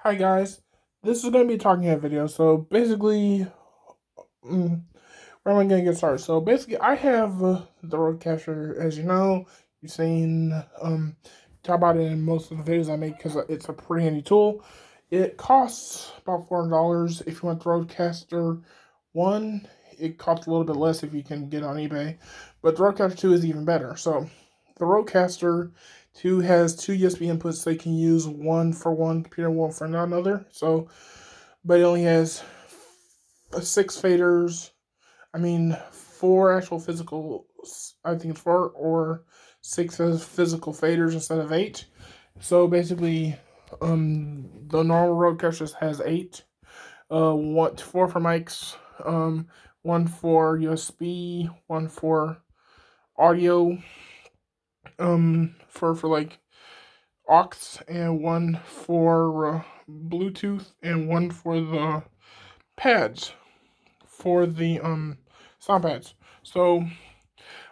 Hi guys, this is going to be a talking head video. So basically, where am I going to get started? So basically, I have the Roadcaster, as you know. You've seen talk about it in most of the videos I make because it's a pretty handy tool. It costs about $400 if you want the Roadcaster 1. It costs a little bit less if you can get it on eBay, but the Roadcaster 2 is even better. So the Roadcaster 2 has two USB inputs, so you can use one for one computer, one for another. So, but it only has six faders. I mean, four actual physical. I think it's four or six as physical faders instead of eight. So basically, the normal Roadcaster just has eight. Four for mics. One for USB. One for audio. For like aux, and one for Bluetooth, and one for the pads, for the sound pads. So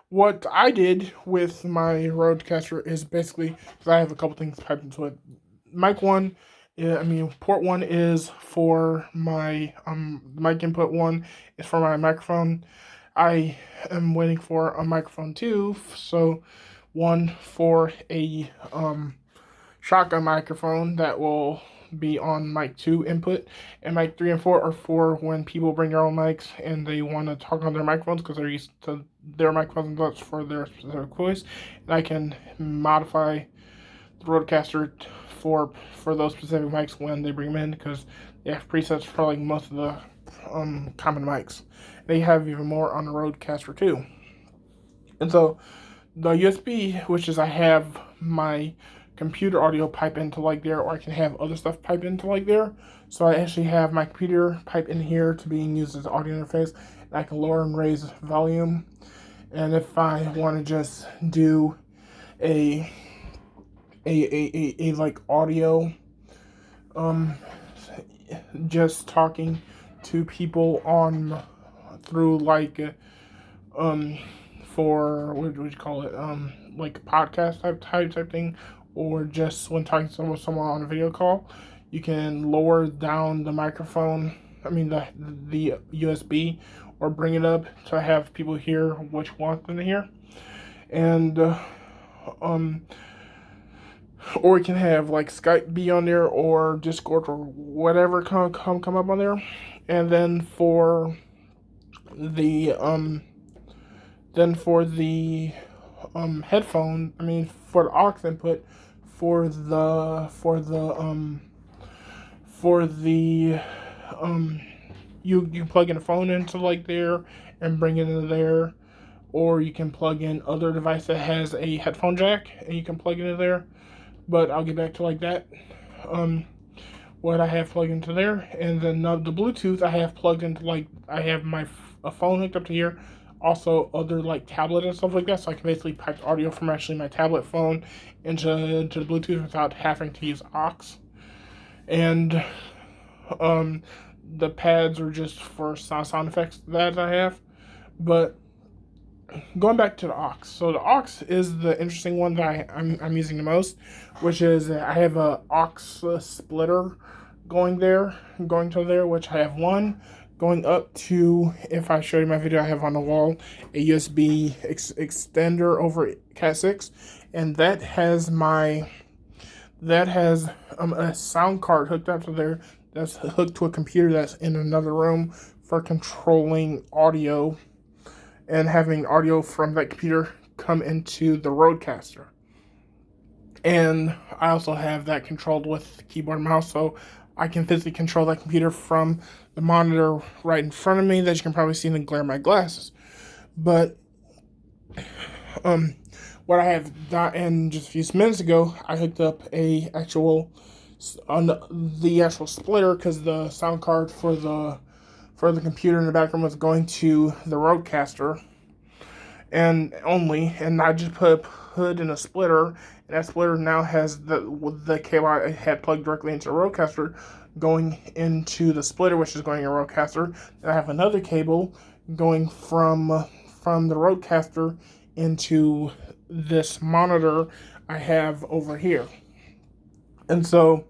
what I did with my Rodecaster is basically, because I have a couple things piped into it. Mic one, port one is for my mic input. One is for my microphone. I am waiting for a microphone too, so one for a shotgun microphone that will be on mic 2 input, and mic 3 and 4 are for when people bring their own mics and they want to talk on their microphones because they're used to their microphones, that's for their specific voice. And I can modify the Rodecaster for those specific mics when they bring them in, because they have presets for like most of the common mics. They have even more on the Rodecaster too. And so the USB, which is I have my computer audio pipe into like there, or I can have other stuff pipe into like there. So I actually have my computer pipe in here to being used as audio interface, and I can lower and raise volume. And if I want to just do a like audio, just talking to people on through like for what would you call it, like a podcast type thing, or just when talking to someone on a video call, you can lower down the microphone, the USB, or bring it up to have people hear what you want them to hear. And um or we can have like Skype be on there, or Discord, or whatever come up on there. And then for the headphone, for the aux input, for the for the you can plug in a phone into like there and bring it into there, or you can plug in other device that has a headphone jack and you can plug it into there. But I'll get back to like that. What I have plugged into there, and then the Bluetooth I have plugged into, like, I have a phone hooked up to here, also other like tablet and stuff like that, so I can basically pipe audio from actually my tablet phone into the Bluetooth without having to use aux. And the pads are just for sound effects that I have. But going back to the aux, so the aux is the interesting one that I'm using the most, which is I have a aux splitter going to there, which I have one going up to, if I show you my video I have on the wall, a USB extender over Cat 6, and that has a sound card hooked up to there that's hooked to a computer that's in another room for controlling audio and having audio from that computer come into the Rodecaster. And I also have that controlled with keyboard and mouse, so I can physically control that computer from the monitor right in front of me that you can probably see in the glare of my glasses. But what I have done, just a few minutes ago, I hooked up the actual splitter, because the sound card for the computer in the background was going to the Rodecaster, and I just put in a splitter, and that splitter now has the cable I had plugged directly into the Rodecaster going into the splitter, which is going in a Rodecaster. And I have another cable going from the Rodecaster into this monitor I have over here. And so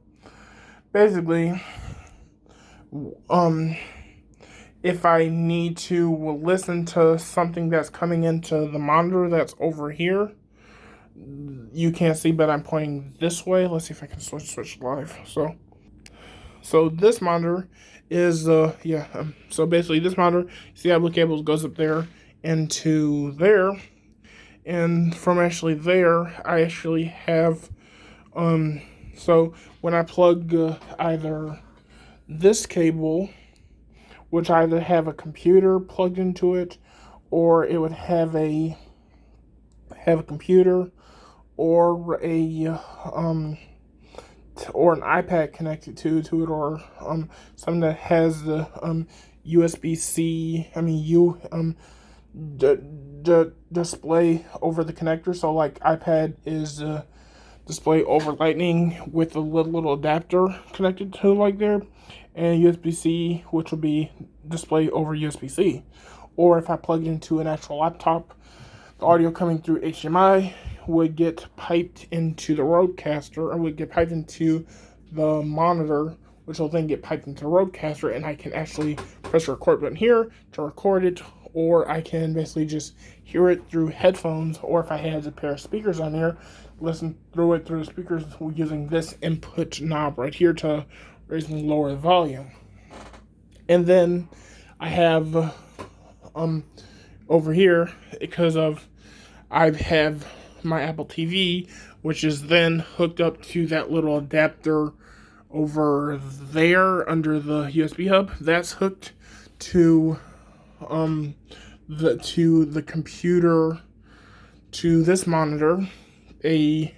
basically, if I need to listen to something that's coming into the monitor that's over here, you can't see, but I'm pointing this way. Let's see if I can switch live. So this monitor is so basically this monitor, see how blue cable goes up there into there, and from actually there I actually have so when I plug either this cable, which either have a computer plugged into it, or it would have a computer or or an iPad connected to it, or something that has the USB-C. Display over the connector. So like iPad is display over Lightning with a little adapter connected to like there, and USB-C, which will be display over USB-C. Or if I plug it into an actual laptop, the audio coming through HDMI would get piped into the Rodecaster, or would get piped into the monitor, which will then get piped into the Rodecaster, and I can actually press the record button here to record it, or I can basically just hear it through headphones, or if I had a pair of speakers on here, listen through it through the speakers using this input knob right here to raise and lower the volume. And then I have over here, because of I have my Apple TV, which is then hooked up to that little adapter over there under the USB hub. That's hooked to the computer, to this monitor, the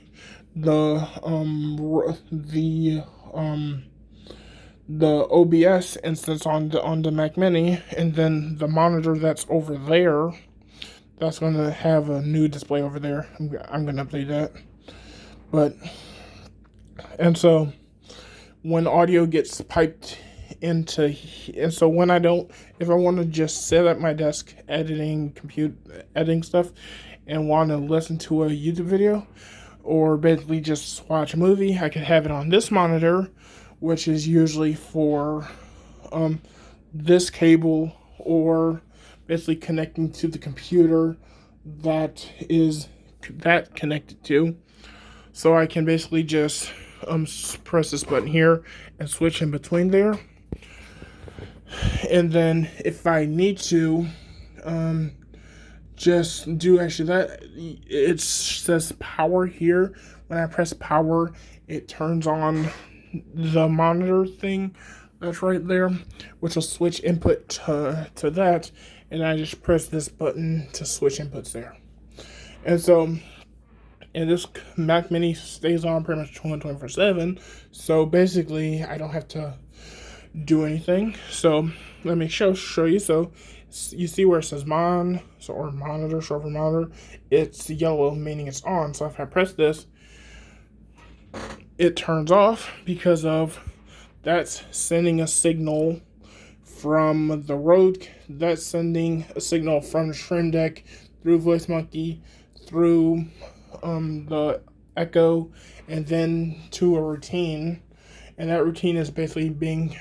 OBS instance on the Mac Mini, and then the monitor that's over there, that's going to have a new display over there. I'm going to update that. And so when audio gets piped into, and so when if I want to just sit at my desk editing stuff and want to listen to a YouTube video, or basically just watch a movie, I can have it on this monitor, which is usually for this cable, or basically connecting to the computer that is connected to. So I can basically just press this button here and switch in between there. And then if I need to just do actually that, it says power here. When I press power, it turns on the monitor thing that's right there, which will switch input to that, and I just press this button to switch inputs there. And so, and this Mac Mini stays on pretty much 24/7, so basically I don't have to do anything. So let me show you. So you see where it says or monitor, short for monitor, it's yellow, meaning it's on. So if I press this, it turns off, because of that's sending a signal from the Rode, that's sending a signal from the Stream Deck through VoiceMonkey, through the Echo, and then to a routine. And that routine is basically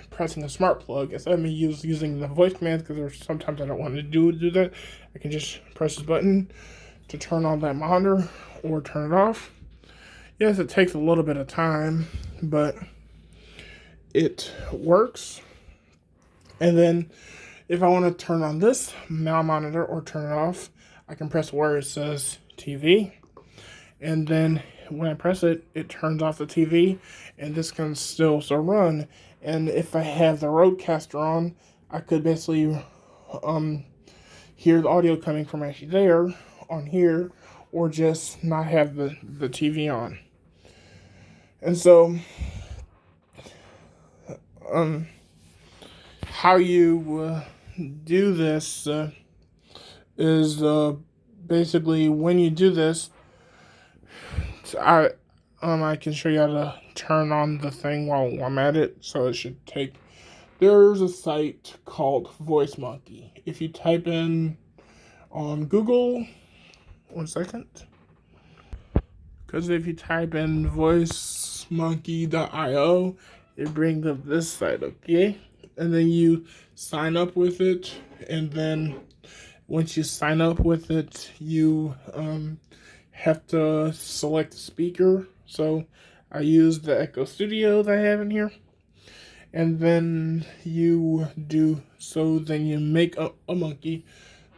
pressing a smart plug. Instead of me using the voice commands, because sometimes I don't want to do that, I can just press this button to turn on that monitor or turn it off. Yes, it takes a little bit of time, but it works. And then if I want to turn on this monitor or turn it off, I can press where it says TV. And then when I press it, it turns off the TV, and this can still run. And if I have the Rodecaster on, I could basically hear the audio coming from actually there on here, or just not have the TV on. And so how you do this is basically, when you do this, I can show you how to turn on the thing while I'm at it. So it should take, there's a site called VoiceMonkey. If you type in on Google, one second, because if you type in voicemonkey.io, it brings up this side, okay? And then you sign up with it, and then once you sign up with it, you have to select a speaker. So I use the Echo Studio that I have in here. And then you do, so then you make a monkey.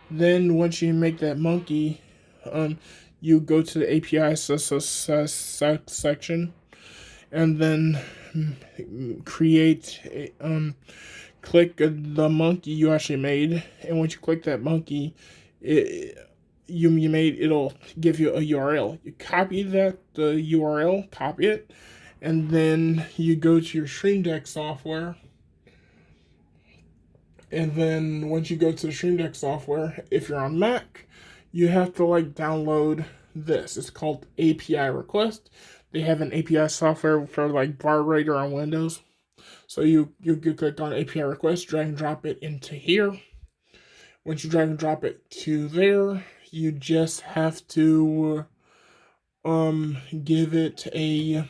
Then once you make that monkey, you go to the API section, and then create click the monkey you actually made, and once you click that monkey, it'll give you a URL. You copy the URL, copy it, and then you go to your Stream Deck software. And then once you go to the Stream Deck software, if you're on Mac, you have to download this. It's called API request. They have an API software for bar raider on Windows. So you click on API request, drag and drop it into here. Once you drag and drop it to there, you just have to give it a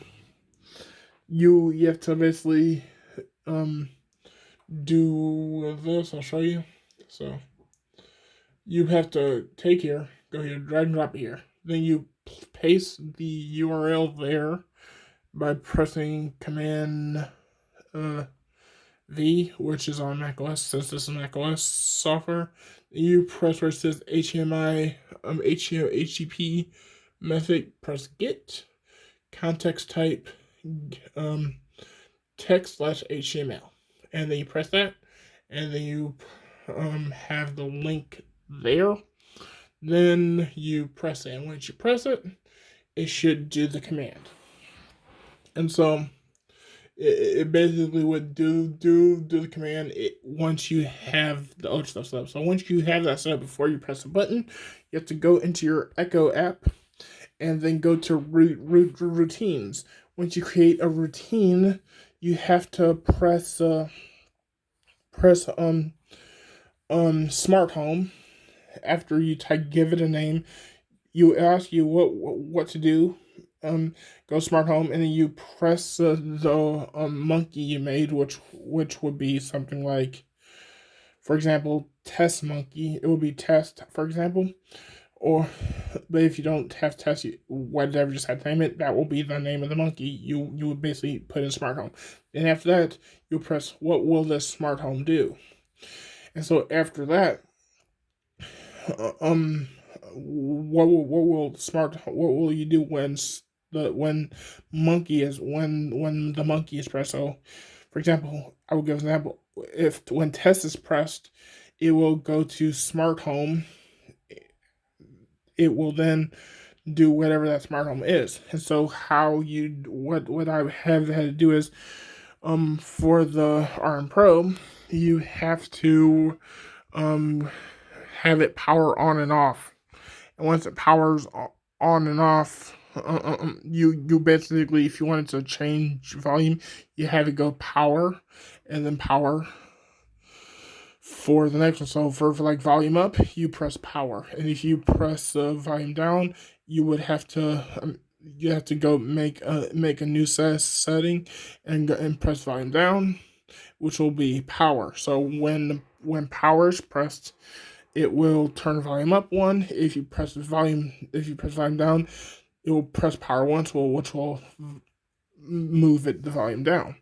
you have to basically do this. I'll show you. So you have to take here, go here, drag and drop it here. Then you paste the URL there by pressing Command V, which is on macOS, since this is macOS software. You press where it says HTTP method, press get, context type text/HTML, and then you press that, and then you have the link there. Then you press it, and once you press it, it should do the command. And so it basically would do the command once you have the other stuff set up. So once you have that set up, before you press the button, you have to go into your Echo app and then go to routines. Once you create a routine, you have to press smart home. After you give it a name, you ask you what to do. Go smart home, and then you press the monkey you made, which would be something like, for example, test monkey. It would be test, for example. Or, but if you don't have test, whatever, just have to name it. That will be the name of the monkey you would basically put in smart home. And after that, you'll press what will this smart home do. And so after that, what will you do when the monkey is pressed? So, for example, I will give an example. If when test is pressed, it will go to smart home. It will then do whatever that smart home is. And so what I have had to do is, for the RM Pro, you have to have it power on and off. And once it powers on and off, you basically, if you wanted to change volume, you have it go power, and then power for the next one. So for volume up, you press power, and if you press volume down, you would have to go make a new setting and press volume down, which will be power. So when power is pressed, it will turn volume up 1. If you press volume down, it will press power once, which will move the volume down.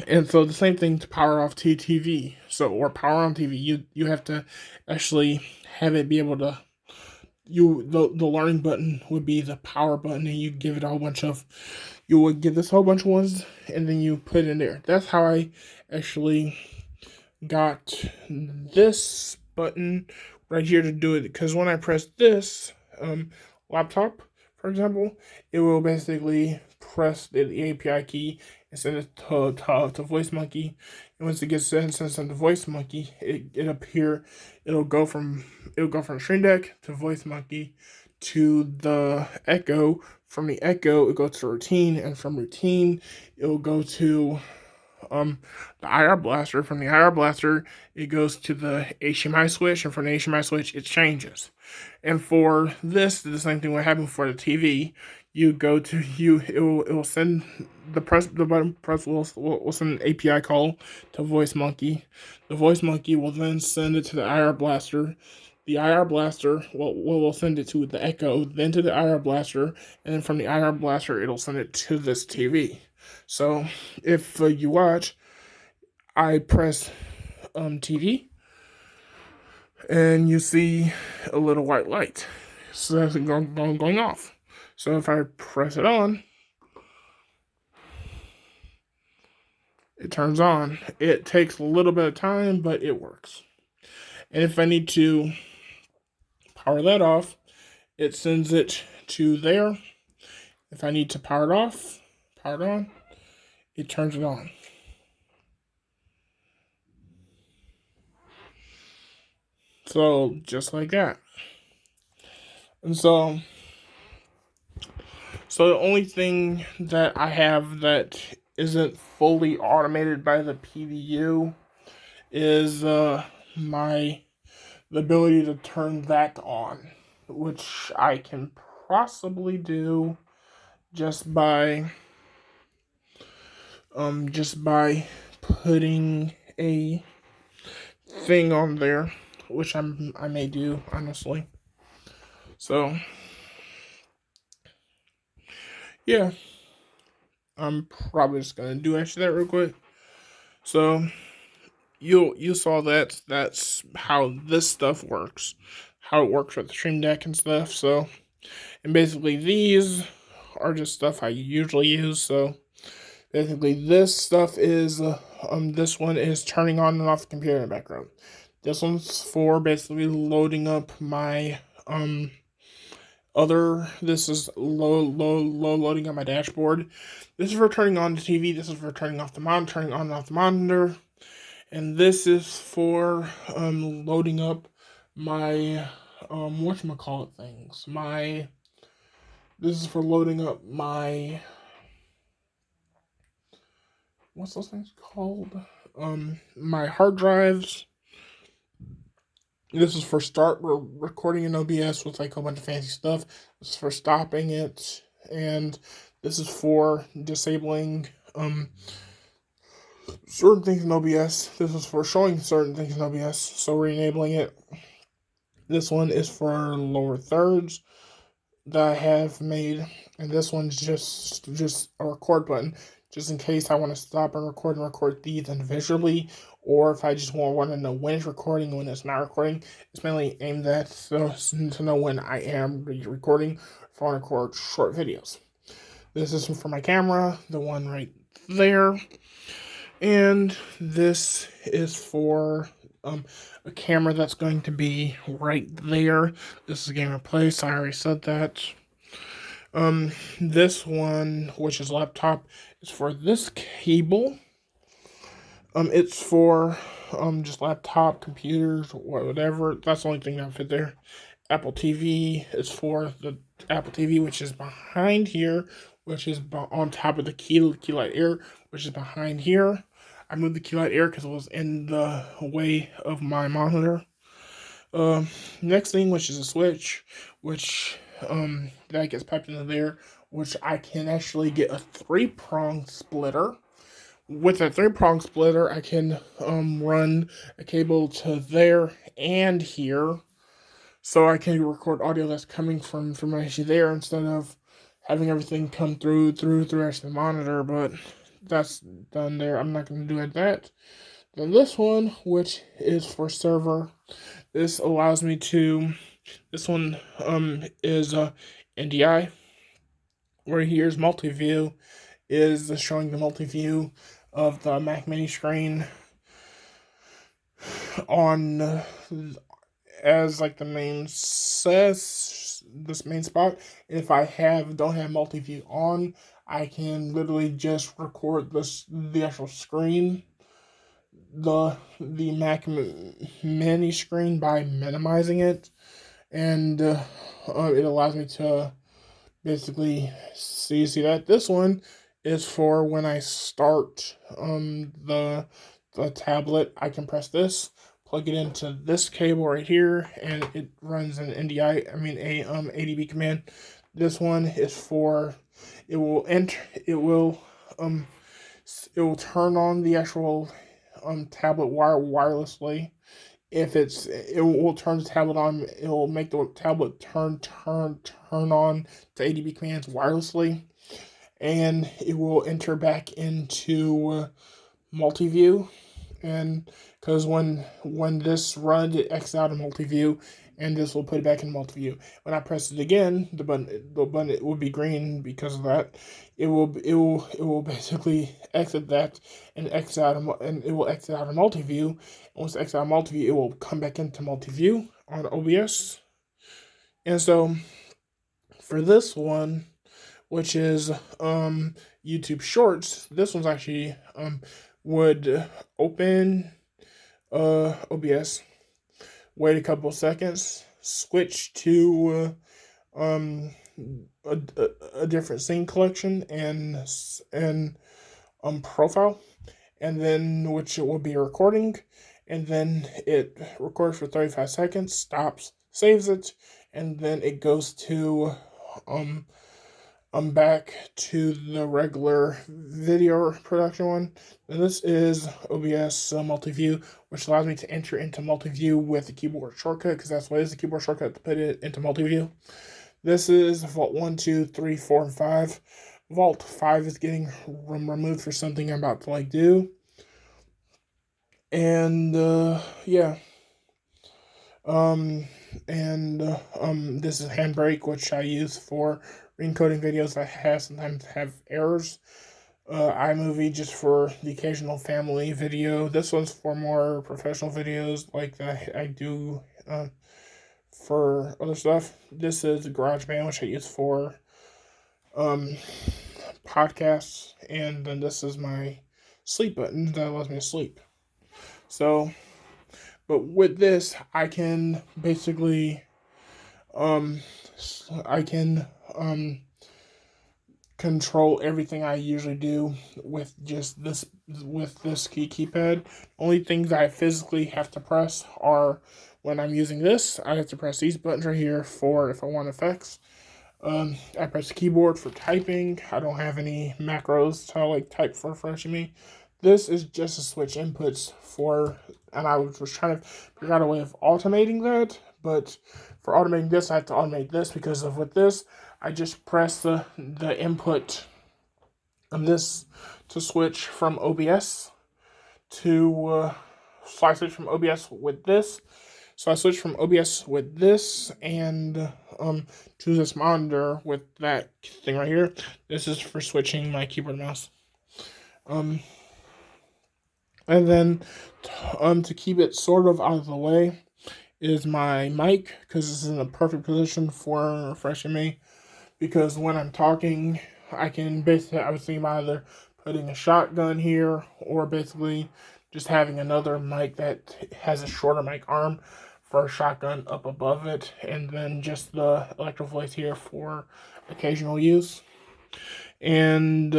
And so the same thing to power off TV. So, or power on TV, you have to actually have it be able to, the learning button would be the power button, and you give it a whole bunch of, you would give this whole bunch of ones, and then you put it in there. That's how I actually got this button right here to do it, because when I press this laptop, for example, it will basically press the API key and send it to Voice Monkey. And once it gets sent to Voice Monkey, it'll go from Stream Deck to Voice Monkey to the Echo. From the Echo, it goes to routine, and from routine, it'll go to the IR blaster. From the IR blaster, it goes to the HDMI switch, and from the HDMI switch, it changes. And for this, the same thing would happen for the TV. you go to it will send the button press will send an API call to Voice Monkey. The Voice Monkey will then send it to the IR Blaster. The IR Blaster will send it to the Echo, then to the IR Blaster, and then from the IR Blaster it'll send it to this TV. So if you watch, I press TV, and you see a little white light. So that's going off. So if I press it on, it turns on. It takes a little bit of time, but it works. And if I need to power that off, it sends it to there. If I need to power it off, power it on, it turns it on. So just like that. And so the only thing that I have that isn't fully automated by the PDU is the ability to turn that on, which I can possibly do just by putting a thing on there, which I may do, honestly. So yeah, I'm probably just gonna do actually that real quick. So you saw that. That's how this stuff works, how it works with the Stream Deck and stuff. So, and basically these are just stuff I usually use. So basically this stuff is this one is turning on and off the computer in the background. This one's for basically loading up my this is loading on my dashboard. This is for turning on the TV. This is for turning off the monitor, turning on and off the monitor. And this is for loading up my whatchamacallit things. This is for loading up my, what's those things called? My hard drives. This is for recording in OBS with like a bunch of fancy stuff. This is for stopping it, and this is for disabling certain things in OBS. This is for showing certain things in OBS, so we're enabling it. This one is for lower thirds that I have made, and this one's just a record button, just in case I want to stop and record these individually, or if I just want to know when it's recording and when it's not recording. It's mainly aimed at to know when I am recording, if I want to record short videos. This is for my camera, the one right there, and this is for a camera that's going to be right there. This is Gamer Place. I already said that. This one, which is laptop, is for this cable. It's for just laptop, computers, whatever. That's the only thing that fit there. Apple TV is for the Apple TV, which is behind here, which is on top of the key light air, which is behind here. I moved the key light air because it was in the way of my monitor. Next thing, which is a switch, which that gets piped into there, which I can actually get a 3-prong splitter. With a 3-prong splitter, I can run a cable to there and here, so I can record audio that's coming from actually there instead of having everything come through actually the monitor. But that's done there. I'm not going to do it that. Then this one, which is for server, this allows me to. This one is NDI, where here's multi-view, is showing the multi-view of the Mac Mini screen on as like the main this main spot. If I don't have multi-view on, I can literally just record the actual screen, the Mac Mini screen, by minimizing it, and it allows me to basically see that. This one is for when I start the tablet. I can press this, plug it into this cable right here, and it runs an NDI, a ADB command This one is for, it will enter, it will turn on the actual tablet wirelessly. If it will turn the tablet on, it will make the tablet turn on to 80 commands wirelessly, and it will enter back into multi-view. And because when this runs, it X out of multi-view, and this will put it back in multi-view. When I press it again, the button it will be green because of that. It will basically exit that and exit out of, and it will exit out of multi-view. And once it exits out of multi-view, it will come back into multi-view on OBS. And so for this one, which is YouTube Shorts, this one's actually would open OBS, wait a couple seconds, switch to a different scene collection and profile, and then which it will be recording, and then it records for 35 seconds, stops, saves it, and then it goes to back to the regular video production one. And this is OBS multi-view, which allows me to enter into multi-view with the keyboard shortcut, because that's what is the keyboard shortcut to put it into multi-view. This is Vault 1, 2, 3, 4, and 5. Vault 5 is getting removed for something I'm about to do. And yeah. This is Handbrake, which I use for encoding videos that sometimes have errors. iMovie just for the occasional family video. This one's for more professional videos like that I do for other stuff. This is GarageBand, which I use for podcasts, and then this is my sleep button that allows me to sleep. So, but with this, I can basically control everything I usually do with just this keypad. Only things I physically have to press are when I'm using this, I have to press these buttons right here for if I want effects. I press the keyboard for typing. I don't have any macros to type for refreshing me. This is just to switch inputs for, and I was trying to figure out a way of automating that, but for automating this, I have to automate this because of with this, I just press the input on this to switch from OBS to, so I switch from OBS with this. So I switched from OBS with this and to this monitor with that thing right here. This is for switching my keyboard and mouse. And then to keep it sort of out of the way is my mic, because this is in a perfect position for refreshing me. Because when I'm talking, I can basically, I was thinking about either putting a shotgun here or basically just having another mic that has a shorter mic arm for a shotgun up above it, and then just the electro voice here for occasional use. And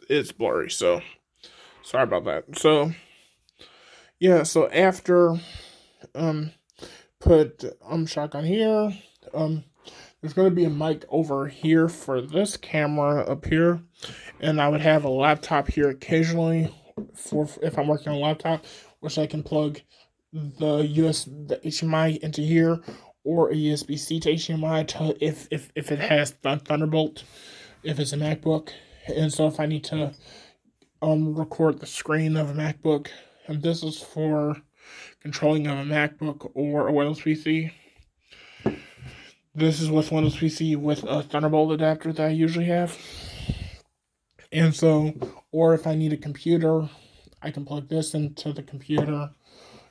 it's blurry, so sorry about that. So yeah, so after put shotgun here, there's going to be a mic over here for this camera up here, and I would have a laptop here occasionally for if I'm working on a laptop, which I can plug the HDMI into here, or a USB-C to HDMI to if it has Thunderbolt, if it's a MacBook. And so if I need to record the screen of a MacBook, and this is for controlling of a MacBook or a Windows PC. This is with Windows PC with a Thunderbolt adapter that I usually have. And so, or if I need a computer, I can plug this into the computer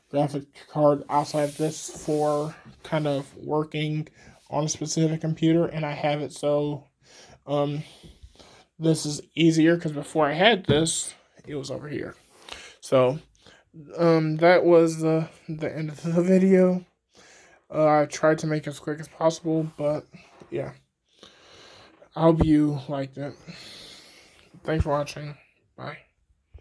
graphic card. I also have this for kind of working on a specific computer, and I have it so this is easier, because before I had this, it was over here. So that was the end of the video. I tried to make it as quick as possible, but yeah. I hope you liked it. Thanks for watching. Bye.